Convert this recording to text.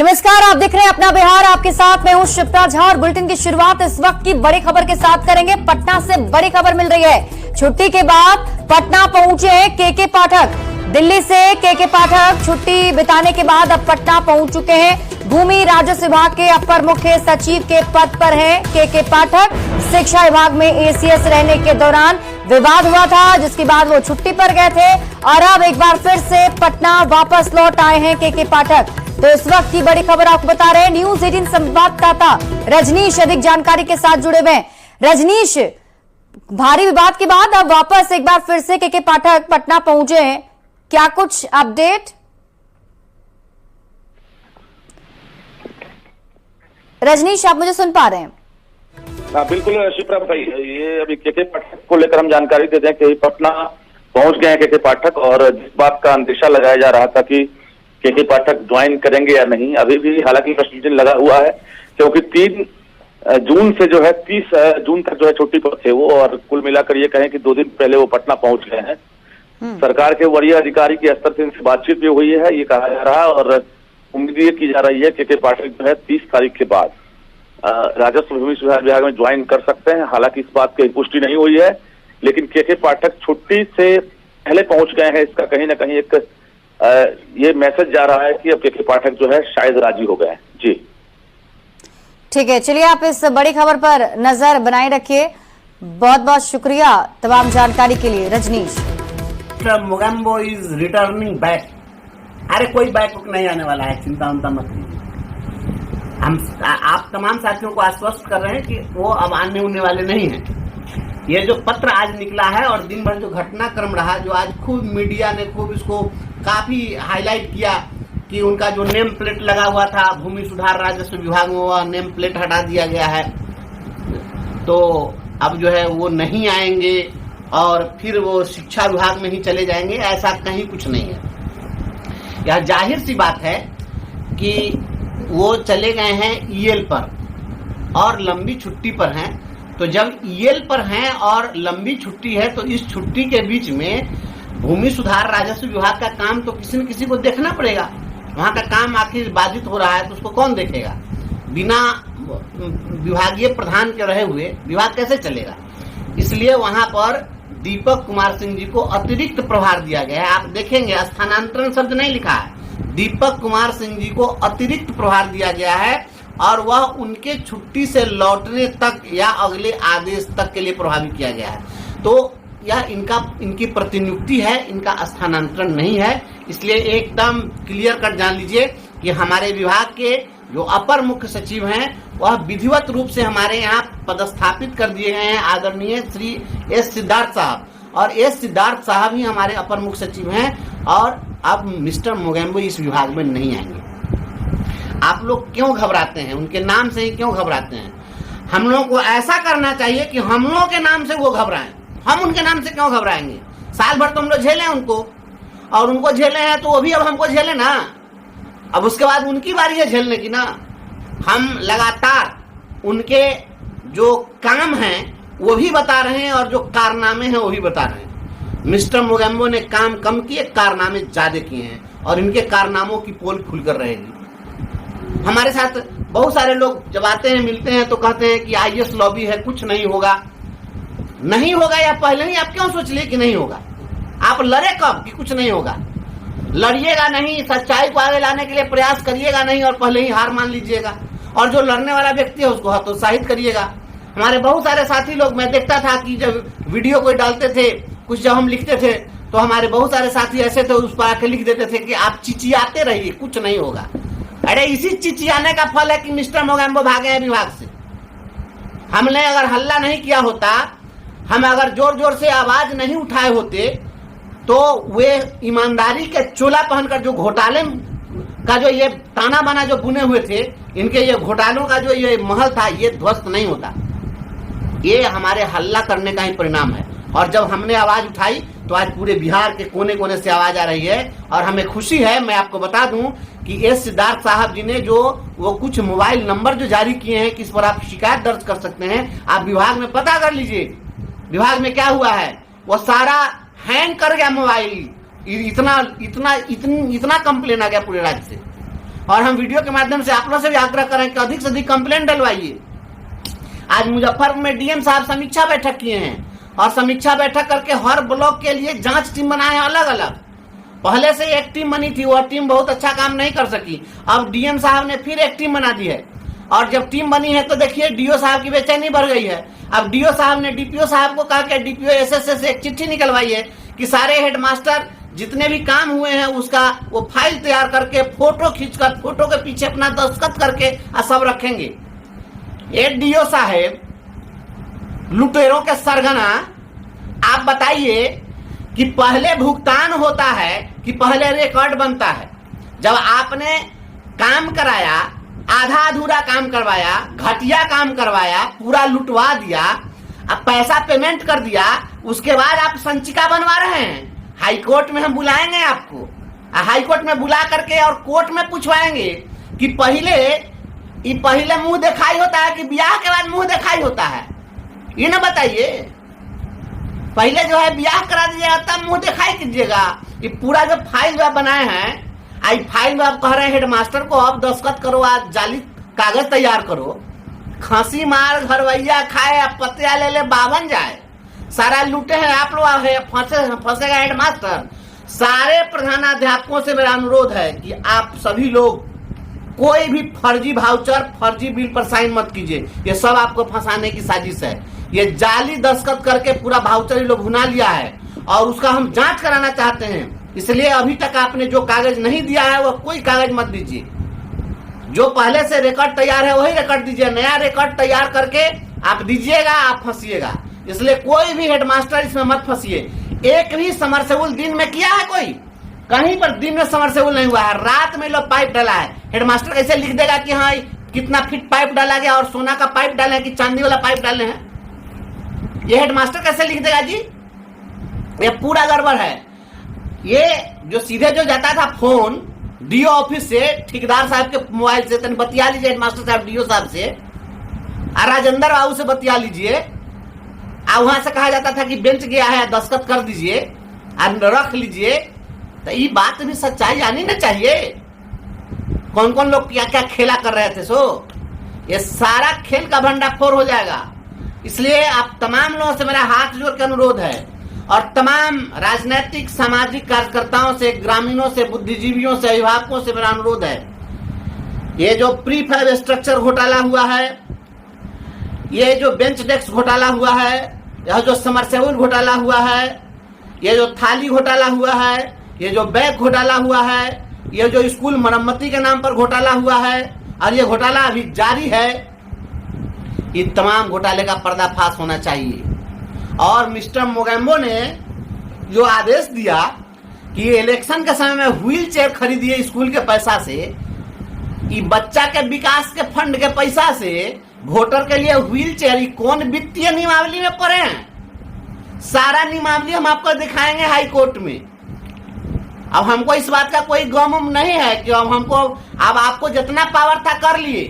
नमस्कार, आप देख रहे हैं अपना बिहार। आपके साथ मैं हूं शिप्रा झा और बुलेटिन की शुरुआत इस वक्त की बड़ी खबर के साथ करेंगे। पटना से बड़ी खबर मिल रही है। छुट्टी के बाद पटना पहुंचे हैं के पाठक। दिल्ली से के पाठक छुट्टी बिताने के बाद अब पटना पहुंच चुके हैं। भूमि राजस्व विभाग के अपर मुख्य सचिव के पद पर हैं के पाठक। शिक्षा विभाग में एसीएस रहने के दौरान विवाद हुआ था, जिसके बाद वो छुट्टी पर गए थे और अब एक बार फिर से पटना वापस लौट आए हैं के पाठक। तो इस वक्त की बड़ी खबर आपको बता रहे हैं। न्यूज 18 संवाददाता रजनीश अधिक जानकारी के साथ जुड़े हुए हैं। रजनीश, भारी विवाद के बाद अब वापस एक बार फिर से के पाठक पटना पहुंचे हैं, क्या कुछ अपडेट? रजनीश, आप मुझे सुन पा रहे हैं? हाँ बिल्कुल शिप्रा भाई, ये अभी के पाठक को लेकर हम जानकारी देते हैं कि पटना पहुंच गए हैं के पाठक। और जिस बात का अंदेशा लगाया जा रहा था कि के पाठक ज्वाइन करेंगे या नहीं, अभी भी हालांकि प्रश्न चिन्ह लगा हुआ है, क्योंकि 3 जून से जो है 30 जून तक जो है छुट्टी पर थे वो। और कुल मिलाकर ये कहें कि 2 दिन पहले वो पटना पहुंच गए हैं। सरकार के वरीय अधिकारी के स्तर से इनसे बातचीत भी हुई है, ये कहा जा रहा है। और उम्मीद ये की जा रही है कि के पाठक जो है 30 तारीख के बाद राजस्व भूमि सुधार विभाग में ज्वाइन कर सकते हैं। हालांकि इस बात की पुष्टि नहीं हुई है, लेकिन के पाठक छुट्टी से पहले पहुंच गए हैं, इसका कहीं ना कहीं एक ये मैसेज जा रहा है कि अब के पाठक जो है शायद राजी हो गए हैं। जी ठीक है, चलिए आप इस बड़ी खबर पर नजर बनाए रखिए। बहुत बहुत शुक्रिया तमाम जानकारी के लिए Rajnish. Mogambo is returning back. अरे कोई बैक नहीं आने वाला है, चिंता उनता मत कीजिए। हम आप तमाम साथियों को आश्वस्त कर रहे हैं कि वो अब आने उन्ने वाले नहीं हैं। ये जो पत्र आज निकला है और दिन भर जो घटनाक्रम रहा, जो आज खूब मीडिया ने खूब इसको काफी हाईलाइट किया कि उनका जो नेम प्लेट लगा हुआ था भूमि सुधार राजस्व विभाग में, वह नेम प्लेट हटा दिया गया है। तो अब जो है वो नहीं आएंगे और फिर वो शिक्षा विभाग में ही चले जाएंगे, ऐसा कहीं कुछ नहीं है। यह जाहिर सी बात है कि वो चले गए हैं ईएल पर और लंबी छुट्टी पर हैं। तो जब ईएल पर हैं और लंबी छुट्टी है, तो इस छुट्टी के बीच में भूमि सुधार राजस्व विभाग का काम तो किसी न किसी को देखना पड़ेगा। वहां का काम आखिर बाधित हो रहा है तो उसको कौन देखेगा? बिना विभागीय प्रधान के रहे हुए विभाग कैसे चलेगा? इसलिए वहां पर दीपक कुमार सिंह जी को अतिरिक्त प्रभार दिया गया है। आप देखेंगे स्थानांतरण शब्द नहीं लिखा है, दीपक कुमार सिंह जी को अतिरिक्त प्रभार दिया गया है और वह उनके छुट्टी से लौटने तक या अगले आदेश तक के लिए प्रभावी किया गया है। तो यह इनकी प्रतिनियुक्ति है, इनका स्थानांतरण नहीं है। इसलिए एकदम क्लियर कट जान लीजिए कि हमारे विभाग के जो अपर मुख्य सचिव हैं वह विधिवत रूप से हमारे यहाँ पदस्थापित कर दिए गए हैं, आदरणीय श्री एस सिद्धार्थ साहब। और एस सिद्धार्थ साहब ही हमारे अपर मुख्य सचिव हैं और अब मिस्टर मोगेम्बो इस विभाग में नहीं आएंगे। आप लोग क्यों घबराते हैं? उनके नाम से ही क्यों घबराते हैं? हम लोगों को ऐसा करना चाहिए कि हम लोगों के नाम से वो घबराएं। हम उनके नाम से क्यों घबराएंगे? साल भर तो हम लोग झेले उनको, और उनको झेले हैं तो वो भी अब हमको झेले ना। अब उसके बाद उनकी बारी है झेलने की ना। हम लगातार उनके जो काम हैं वो भी बता रहे हैं और जो कारनामे हैं वो भी बता रहे हैं। मिस्टर मोगेम्बो ने काम कम किए, कारनामे ज्यादा किए हैं और इनके कारनामों की पोल खुलकर रहेगी। हमारे साथ बहुत सारे लोग जब आते हैं मिलते हैं तो कहते हैं कि आईएएस लॉबी है, कुछ नहीं होगा। नहीं होगा या पहले ही आप क्यों सोच लिए कि नहीं होगा? आप लड़े कब कि कुछ नहीं होगा? लड़िएगा नहीं, सच्चाई को आगे लाने के लिए प्रयास करिएगा नहीं और पहले ही हार मान लीजिएगा। और जो लड़ने वाला व्यक्ति है उसको हतोत्साहित करिएगा। हमारे बहुत सारे साथी लोग, मैं देखता था कि जब वीडियो कोई डालते थे, कुछ जब हम लिखते थे तो हमारे बहुत सारे साथी ऐसे थे, उस पर आके लिख देते थे कि आप चिचियाते रहिए, कुछ नहीं होगा। अरे इसी चिचियाने का फल है कि मिस्टर मोगेम्बो भागे हैं विभाग से। हमने अगर हल्ला नहीं किया होता, हम अगर जोर जोर से आवाज नहीं उठाए होते, तो वे ईमानदारी के चोला पहनकर जो घोटाले का जो ये ताना बाना जो बुने हुए थे, इनके ये घोटालों का जो ये महल था, ये ध्वस्त नहीं होता। ये हमारे हल्ला करने का ही परिणाम है। और जब हमने आवाज उठाई तो आज पूरे बिहार के कोने कोने से आवाज आ रही है और हमें खुशी है। मैं आपको बता दूं कि एस सिद्धार्थ साहब जी ने जो वो कुछ मोबाइल नंबर जो जारी किए हैं किस पर आप शिकायत दर्ज कर सकते हैं, आप विभाग में पता कर लीजिए। विभाग में क्या हुआ है, वो सारा हैंग कर गया मोबाइल। इतना कंप्लेन आ गया पूरे राज्य से। और हम वीडियो के माध्यम से आप लोगों से भी आग्रह करें कि अधिक से अधिक कंप्लेंट डलवाइए। आज मुजफ्फरपुर में डीएम साहब समीक्षा बैठक किए हैं और समीक्षा बैठक करके हर ब्लॉक के लिए जांच टीम बनाए हैं अलग अलग। पहले से एक टीम बनी थी, वह टीम बहुत अच्छा काम नहीं कर सकी। अब डीएम साहब ने फिर एक टीम बना दी है और जब टीम बनी है तो देखिए डीओ साहब की बेचैनी बढ़ गई है। अब डीओ साहब ने डीपीओ साहब को कहा कि डीपीओ एसएसए से एक चिट्ठी निकलवाई है कि सारे हेडमास्टर जितने भी काम हुए हैं उसका वो फाइल तैयार करके फोटो खींचकर फोटो के पीछे अपना दस्तखत करके सब रखेंगे। ये डीओ साहब लुटेरों के सरगना, आप बताइए कि पहले भुगतान होता है कि पहले रिकॉर्ड बनता है? जब आपने काम कराया, आधा अधूरा काम करवाया, घटिया काम करवाया, पूरा लुटवा दिया, अब पैसा पेमेंट कर दिया, उसके बाद आप संचिका बनवा रहे हैं। हाई कोर्ट में हम बुलाएंगे आपको, हाई कोर्ट में बुला करके और कोर्ट में पूछवाएंगे कि पहले मुंह दिखाई होता है कि ब्याह के बाद मुंह दिखाई होता है? ये ना बताइए। पहले जो है ब्याह करा दीजिएगा तब मुंह दिखाई कीजिएगा। ये पूरा जो फाइल आप बनाए हैं, आई फाइल में आप कह रहे हैं हेडमास्टर को अब दस्तखत करो, आज जाली कागज तैयार करो। खांसी मार घरवैया खाए, अब पतिया ले ले बावन जाए, सारा लूटे हैं आप लोग, फंसेगा हेडमास्टर। सारे प्रधानाध्यापकों से मेरा अनुरोध है कि आप सभी लोग कोई भी फर्जी वाउचर, फर्जी बिल पर साइन मत कीजिए। ये सब आपको फंसाने की साजिश है। ये जाली दस्तखत करके पूरा वाउचर ये लोग भुना लिया है और उसका हम जांच कराना चाहते हैं। इसलिए अभी तक आपने जो कागज नहीं दिया है वो कोई कागज मत दीजिए। जो पहले से रिकॉर्ड तैयार है वही रिकॉर्ड दीजिए। नया रिकॉर्ड तैयार करके आप दीजिएगा, आप फंसिएगा। इसलिए कोई भी हेडमास्टर इसमें मत फंसिए। एक भी समरसेबुल दिन में किया है कोई? कहीं पर दिन में समरसेबुल नहीं हुआ है। रात में लोग पाइप डाला है। हेडमास्टर कैसे लिख देगा कि हाँ कितना फीट पाइप डाला गया और सोना का पाइप डाले हैं कि चांदी वाला पाइप डाले हैं? ये हेडमास्टर कैसे लिख देगा जी? ये पूरा गड़बड़ है। ये जो सीधे जो जाता था फोन डीओ ऑफिस से ठेकेदार साहब के मोबाइल से, तन बतिया लीजिए हेडमास्टर साहब डीओ साहब से, राजेंद्र बाबू से बतिया लीजिए। वहां से कहा जाता था कि बेंच गया है, दस्तखत कर दीजिए और रख लीजिए। तो ये बात भी सच्चाई आनी ना चाहिए। कौन कौन लोग क्या क्या खेला कर रहे थे, सो ये सारा खेल का भंडाफोड़ हो जाएगा। इसलिए आप तमाम लोगों से मेरा हाथ जोड़ के अनुरोध है और तमाम राजनीतिक सामाजिक कार्यकर्ताओं से, ग्रामीणों से, बुद्धिजीवियों से, अभिभावकों से मेरा अनुरोध है, ये जो प्री फैब स्ट्रक्चर घोटाला हुआ है, ये जो बेंच डेस्क घोटाला हुआ है, यह जो समरसेबुल घोटाला हुआ है, ये जो थाली घोटाला हुआ है, ये जो बैग घोटाला हुआ है, ये जो स्कूल मरम्मती के नाम पर घोटाला हुआ है और ये घोटाला अभी जारी है, इन तमाम घोटाले का पर्दाफाश होना चाहिए। और मिस्टर मोगेम्बो ने जो आदेश दिया कि इलेक्शन के समय में व्हील चेयर खरीदिए स्कूल के पैसा से, ये बच्चा के विकास के फंड के पैसा से वोटर के लिए व्हील चेयर, कौन वित्तीय नियमावली में पड़े हैं? सारा नियमावली हम आपको दिखाएंगे हाई कोर्ट में। अब हमको इस बात का कोई गम नहीं है कि अब आपको जितना पावर था कर लिए।